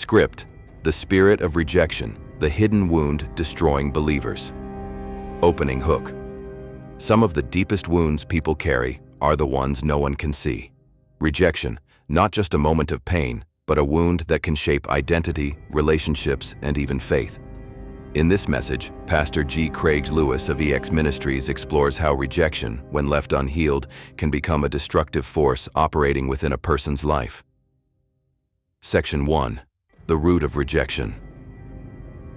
Script: the spirit of rejection, the hidden wound destroying believers. Opening hook. Some of the deepest wounds people carry are the ones no one can see. Rejection, not just a moment of pain, but a wound that can shape identity, relationships, and even faith. In this message, Pastor G. Craig Lewis of EX Ministries explores how rejection, when left unhealed, can become a destructive force operating within a person's life. Section 1. The root of rejection.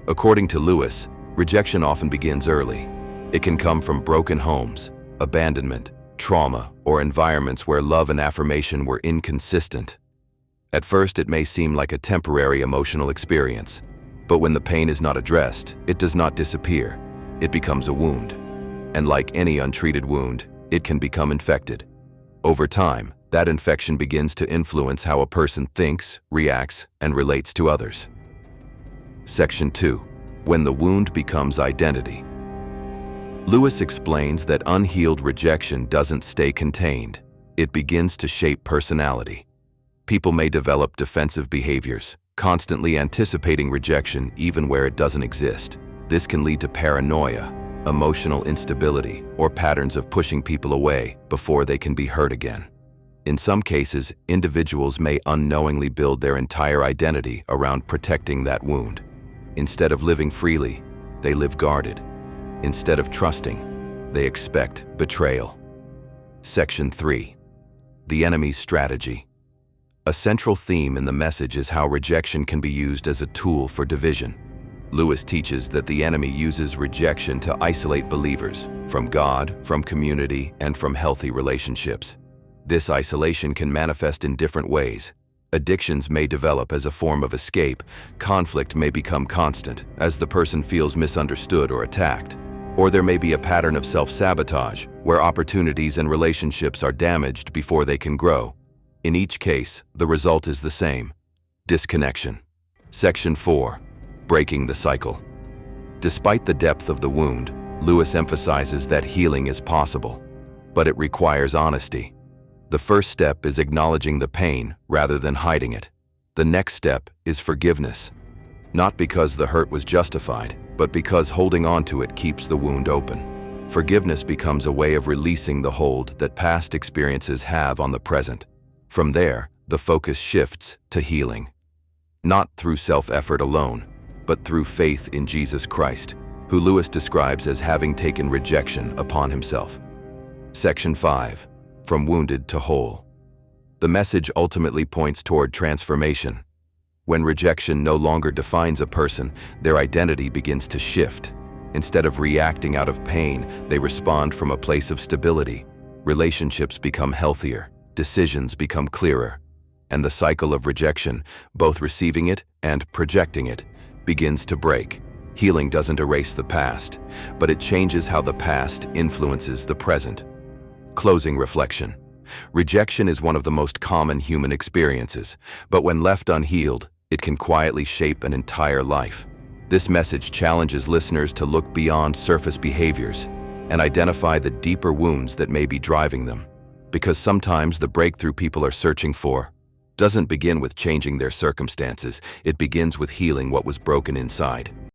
According to Lewis, rejection often begins early. It can come from broken homes, abandonment, trauma, or environments where love and affirmation were inconsistent. At first, it may seem like a temporary emotional experience, but when the pain is not addressed, it does not disappear. It becomes a wound. And like any untreated wound, it can become infected. Over time, that infection begins to influence how a person thinks, reacts, and relates to others. Section 2. When the wound becomes identity. Lewis explains that unhealed rejection doesn't stay contained. It begins to shape personality. People may develop defensive behaviors, constantly anticipating rejection even where it doesn't exist. This can lead to paranoia, emotional instability, or patterns of pushing people away before they can be hurt again. In some cases, individuals may unknowingly build their entire identity around protecting that wound. Instead of living freely, they live guarded. Instead of trusting, they expect betrayal. Section 3. The enemy's strategy. A central theme in the message is how rejection can be used as a tool for division. Lewis teaches that the enemy uses rejection to isolate believers from God, from community, and from healthy relationships. This isolation can manifest in different ways. Addictions may develop as a form of escape. Conflict may become constant as the person feels misunderstood or attacked. Or there may be a pattern of self-sabotage where opportunities and relationships are damaged before they can grow. In each case, the result is the same: disconnection. Section 4. Breaking the cycle. Despite the depth of the wound, Lewis emphasizes that healing is possible, but it requires honesty. The first step is acknowledging the pain rather than hiding it. The next step is forgiveness. Not because the hurt was justified, but because holding on to it keeps the wound open. Forgiveness becomes a way of releasing the hold that past experiences have on the present. From there, the focus shifts to healing. Not through self-effort alone, but through faith in Jesus Christ, who Lewis describes as having taken rejection upon himself. Section 5. From wounded to whole. The message ultimately points toward transformation. When rejection no longer defines a person, their identity begins to shift. Instead of reacting out of pain, they respond from a place of stability. Relationships become healthier, decisions become clearer, and the cycle of rejection, both receiving it and projecting it, begins to break. Healing doesn't erase the past, but it changes how the past influences the present. Closing reflection. Rejection is one of the most common human experiences, but when left unhealed, it can quietly shape an entire life. This message challenges listeners to look beyond surface behaviors and identify the deeper wounds that may be driving them. Because sometimes the breakthrough people are searching for doesn't begin with changing their circumstances, it begins with healing what was broken inside.